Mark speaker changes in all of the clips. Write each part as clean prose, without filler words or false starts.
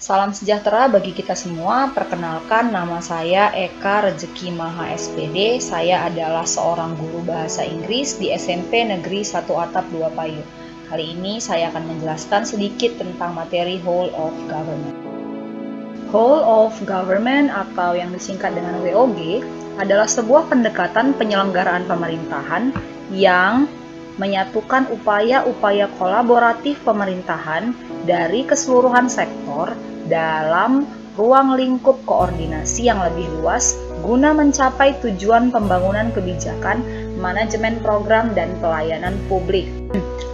Speaker 1: Salam sejahtera bagi kita semua. Perkenalkan, nama saya Eka Rezeki Maha SPD. Saya adalah seorang guru bahasa Inggris di SMP Negeri 1 Atap 2 Payung. Kali ini saya akan menjelaskan sedikit tentang materi Whole of Government. Whole of Government atau yang disingkat dengan WOG adalah sebuah pendekatan penyelenggaraan pemerintahan yang menyatukan upaya-upaya kolaboratif pemerintahan dari keseluruhan sektor dalam ruang lingkup koordinasi yang lebih luas guna mencapai tujuan pembangunan kebijakan, manajemen program, dan pelayanan publik.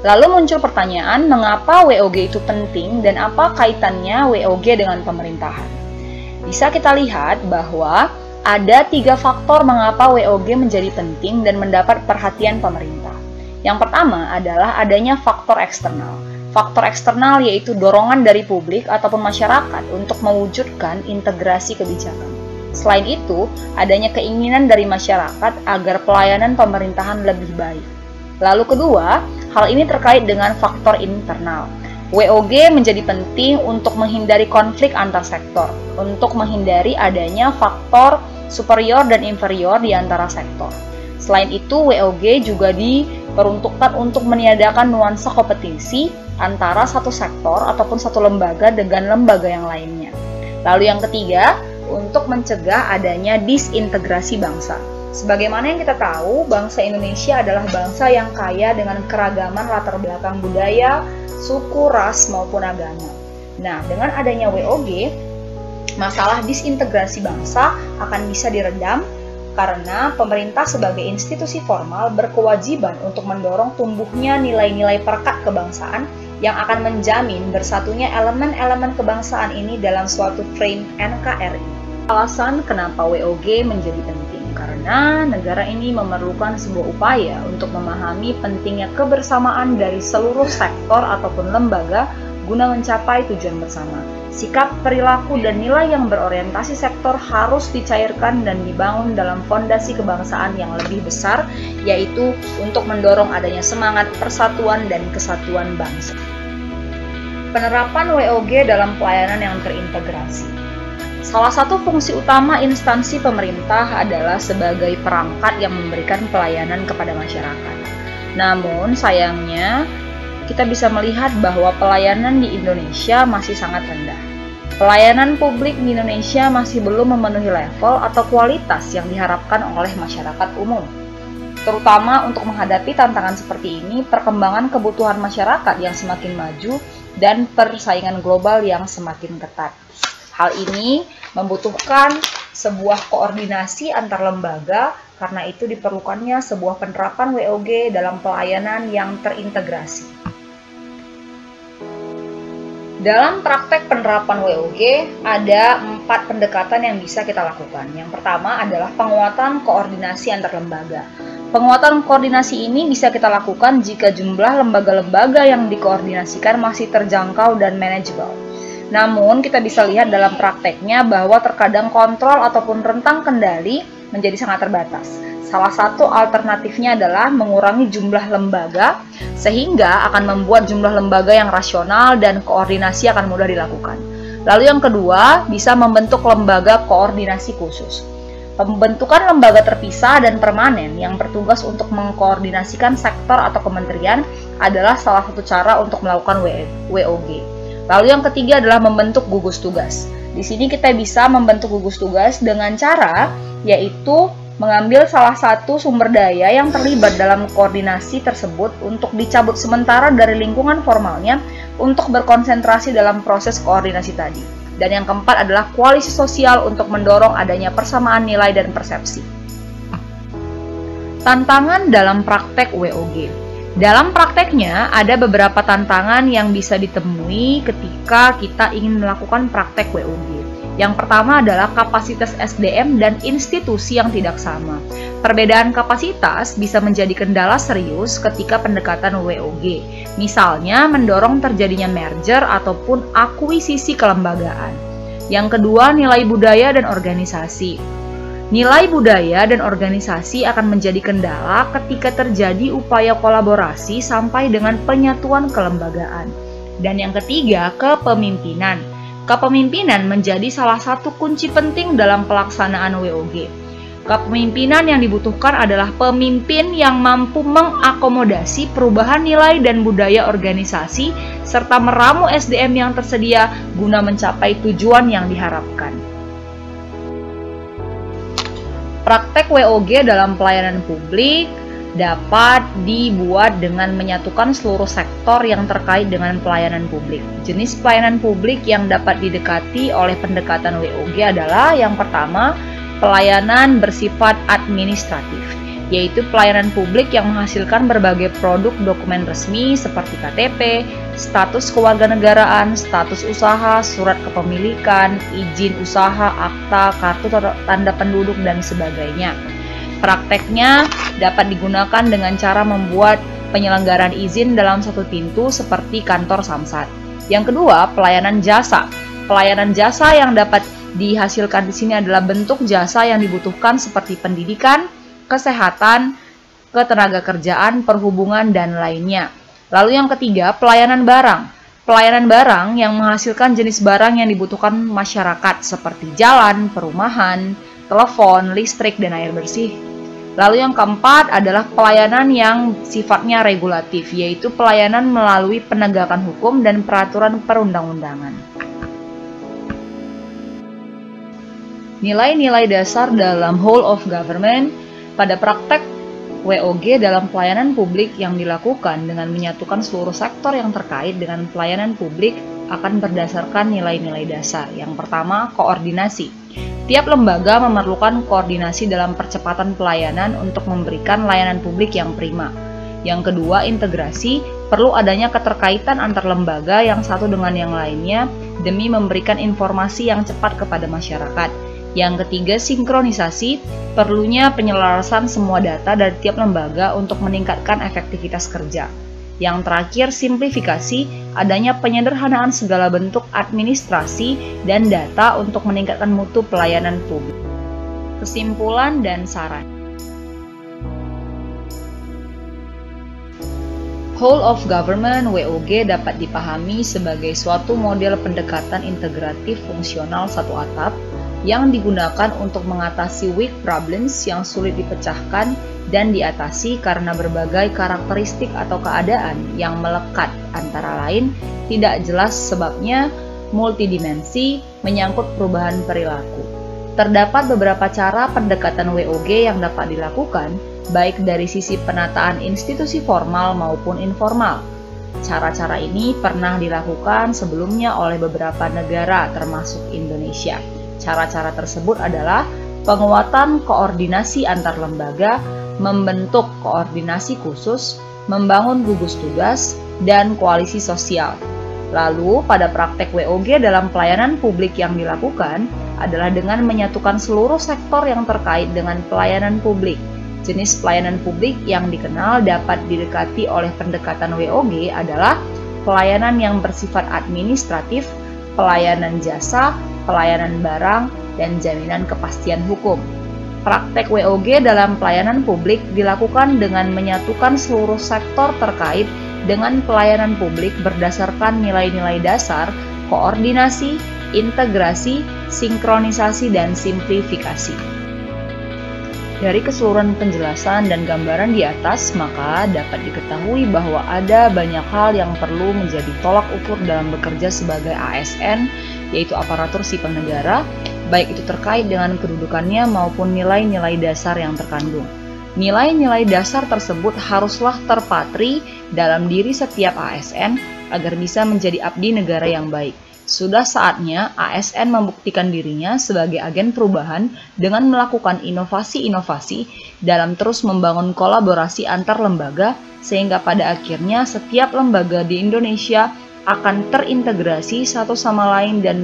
Speaker 1: Lalu muncul pertanyaan, mengapa WOG itu penting dan apa kaitannya WOG dengan pemerintahan? Bisa kita lihat bahwa ada 3 faktor mengapa WOG menjadi penting dan mendapat perhatian pemerintah. Yang pertama adalah adanya faktor eksternal. Faktor eksternal yaitu dorongan dari publik ataupun masyarakat untuk mewujudkan integrasi kebijakan. Selain itu, adanya keinginan dari masyarakat agar pelayanan pemerintahan lebih baik. Lalu kedua, hal ini terkait dengan faktor internal. WOG menjadi penting untuk menghindari konflik antar sektor, untuk menghindari adanya faktor superior dan inferior di antara sektor. Selain itu, WOG juga diperuntukkan untuk meniadakan nuansa kompetisi antara satu sektor ataupun satu lembaga dengan lembaga yang lainnya. Lalu yang ketiga, untuk mencegah adanya disintegrasi bangsa. Sebagaimana yang kita tahu, bangsa Indonesia adalah bangsa yang kaya dengan keragaman latar belakang budaya, suku, ras, maupun agama. Nah, dengan adanya WOG, masalah disintegrasi bangsa akan bisa diredam karena pemerintah sebagai institusi formal berkewajiban untuk mendorong tumbuhnya nilai-nilai perekat kebangsaan yang akan menjamin bersatunya elemen-elemen kebangsaan ini dalam suatu frame NKRI. Alasan kenapa WOG menjadi penting karena negara ini memerlukan sebuah upaya untuk memahami pentingnya kebersamaan dari seluruh sektor ataupun lembaga guna mencapai tujuan bersama. Sikap, perilaku, dan nilai yang berorientasi sektor harus dicairkan dan dibangun dalam fondasi kebangsaan yang lebih besar, yaitu untuk mendorong adanya semangat persatuan dan kesatuan bangsa. Penerapan WOG dalam pelayanan yang terintegrasi. Salah satu fungsi utama instansi pemerintah adalah sebagai perangkat yang memberikan pelayanan kepada masyarakat. Namun, sayangnya, kita bisa melihat bahwa pelayanan di Indonesia masih sangat rendah. Pelayanan publik di Indonesia masih belum memenuhi level atau kualitas yang diharapkan oleh masyarakat umum. Terutama untuk menghadapi tantangan seperti ini, perkembangan kebutuhan masyarakat yang semakin maju dan persaingan global yang semakin ketat. Hal ini membutuhkan sebuah koordinasi antar lembaga, karena itu diperlukannya sebuah penerapan WOG dalam pelayanan yang terintegrasi. Dalam praktek penerapan WOG, ada 4 pendekatan yang bisa kita lakukan. Yang pertama adalah penguatan koordinasi antar lembaga. Penguatan koordinasi ini bisa kita lakukan jika jumlah lembaga-lembaga yang dikoordinasikan masih terjangkau dan manageable. Namun, kita bisa lihat dalam prakteknya bahwa terkadang kontrol ataupun rentang kendali menjadi sangat terbatas. Salah satu alternatifnya adalah mengurangi jumlah lembaga, sehingga akan membuat jumlah lembaga yang rasional dan koordinasi akan mudah dilakukan. Lalu yang kedua, bisa membentuk lembaga koordinasi khusus. Pembentukan lembaga terpisah dan permanen yang bertugas untuk mengkoordinasikan sektor atau kementerian adalah salah satu cara untuk melakukan WOG. Lalu yang ketiga adalah membentuk gugus tugas. Di sini kita bisa membentuk gugus tugas dengan cara yaitu mengambil salah satu sumber daya yang terlibat dalam koordinasi tersebut untuk dicabut sementara dari lingkungan formalnya untuk berkonsentrasi dalam proses koordinasi tadi. Dan yang keempat adalah koalisi sosial untuk mendorong adanya persamaan nilai dan persepsi. Tantangan dalam praktek WOG. Dalam prakteknya ada beberapa tantangan yang bisa ditemui ketika kita ingin melakukan praktek WOG. Yang pertama adalah kapasitas SDM dan institusi yang tidak sama. Perbedaan kapasitas bisa menjadi kendala serius ketika pendekatan WOG. Misalnya mendorong terjadinya merger ataupun akuisisi kelembagaan. Yang kedua, nilai budaya dan organisasi. Nilai budaya dan organisasi akan menjadi kendala ketika terjadi upaya kolaborasi sampai dengan penyatuan kelembagaan. Dan yang ketiga, kepemimpinan. Kepemimpinan menjadi salah satu kunci penting dalam pelaksanaan WOG. Kepemimpinan yang dibutuhkan adalah pemimpin yang mampu mengakomodasi perubahan nilai dan budaya organisasi serta meramu SDM yang tersedia guna mencapai tujuan yang diharapkan. Praktek WOG dalam pelayanan publik dapat dibuat dengan menyatukan seluruh sektor yang terkait dengan pelayanan publik. Jenis pelayanan publik yang dapat didekati oleh pendekatan WOG adalah yang pertama, pelayanan bersifat administratif, yaitu pelayanan publik yang menghasilkan berbagai produk dokumen resmi seperti KTP, status kewarganegaraan, status usaha, surat kepemilikan, izin usaha, akta, kartu tanda penduduk, dan sebagainya. Prakteknya dapat digunakan dengan cara membuat penyelenggaraan izin dalam satu pintu seperti kantor Samsat. Yang kedua, pelayanan jasa. Pelayanan jasa yang dapat dihasilkan di sini adalah bentuk jasa yang dibutuhkan seperti pendidikan, kesehatan, ketenagakerjaan, perhubungan, dan lainnya. Lalu yang ketiga, pelayanan barang. Pelayanan barang yang menghasilkan jenis barang yang dibutuhkan masyarakat seperti jalan, perumahan, telepon, listrik, dan air bersih. Lalu yang keempat adalah pelayanan yang sifatnya regulatif, yaitu pelayanan melalui penegakan hukum dan peraturan perundang-undangan. Nilai-nilai dasar dalam whole of government. Pada praktek WOG dalam pelayanan publik yang dilakukan dengan menyatukan seluruh sektor yang terkait dengan pelayanan publik akan berdasarkan nilai-nilai dasar. Yang pertama, koordinasi. Tiap lembaga memerlukan koordinasi dalam percepatan pelayanan untuk memberikan layanan publik yang prima. Yang kedua, integrasi. Perlu adanya keterkaitan antar lembaga yang satu dengan yang lainnya demi memberikan informasi yang cepat kepada masyarakat. Yang ketiga, sinkronisasi. Perlunya penyelarasan semua data dari tiap lembaga untuk meningkatkan efektivitas kerja. Yang terakhir, simplifikasi. Adanya penyederhanaan segala bentuk administrasi dan data untuk meningkatkan mutu pelayanan publik. Kesimpulan dan saran. Whole of Government WOG dapat dipahami sebagai suatu model pendekatan integratif fungsional satu atap yang digunakan untuk mengatasi weak problems yang sulit dipecahkan dan diatasi karena berbagai karakteristik atau keadaan yang melekat, antara lain tidak jelas sebabnya, multidimensi, menyangkut perubahan perilaku. Terdapat beberapa cara pendekatan WOG yang dapat dilakukan, baik dari sisi penataan institusi formal maupun informal. Cara-cara ini pernah dilakukan sebelumnya oleh beberapa negara termasuk Indonesia. Cara-cara tersebut adalah penguatan koordinasi antar lembaga, membentuk koordinasi khusus, membangun gugus tugas, dan koalisi sosial. Lalu, pada praktek WOG dalam pelayanan publik yang dilakukan adalah dengan menyatukan seluruh sektor yang terkait dengan pelayanan publik. Jenis pelayanan publik yang dikenal dapat didekati oleh pendekatan WOG adalah pelayanan yang bersifat administratif, pelayanan jasa, pelayanan barang, dan jaminan kepastian hukum. Praktek WOG dalam pelayanan publik dilakukan dengan menyatukan seluruh sektor terkait dengan pelayanan publik berdasarkan nilai-nilai dasar, koordinasi, integrasi, sinkronisasi, dan simplifikasi. Dari keseluruhan penjelasan dan gambaran di atas, maka dapat diketahui bahwa ada banyak hal yang perlu menjadi tolak ukur dalam bekerja sebagai ASN, yaitu aparatur sipil negara, baik itu terkait dengan kedudukannya maupun nilai-nilai dasar yang terkandung. Nilai-nilai dasar tersebut haruslah terpatri dalam diri setiap ASN agar bisa menjadi abdi negara yang baik. Sudah saatnya ASN membuktikan dirinya sebagai agen perubahan dengan melakukan inovasi-inovasi dalam terus membangun kolaborasi antar lembaga sehingga pada akhirnya setiap lembaga di Indonesia akan terintegrasi satu sama lain dan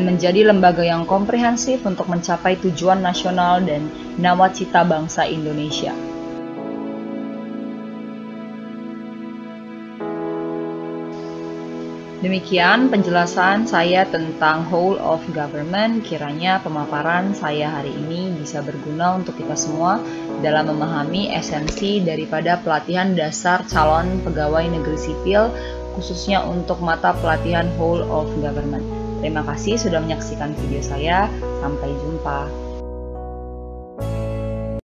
Speaker 1: menjadi lembaga yang komprehensif untuk mencapai tujuan nasional dan nawacita bangsa Indonesia. Demikian penjelasan saya tentang whole of government. Kiranya pemaparan saya hari ini bisa berguna untuk kita semua dalam memahami esensi daripada pelatihan dasar calon pegawai negeri sipil khususnya untuk mata pelatihan Whole of Government. Terima kasih sudah menyaksikan video saya. Sampai jumpa.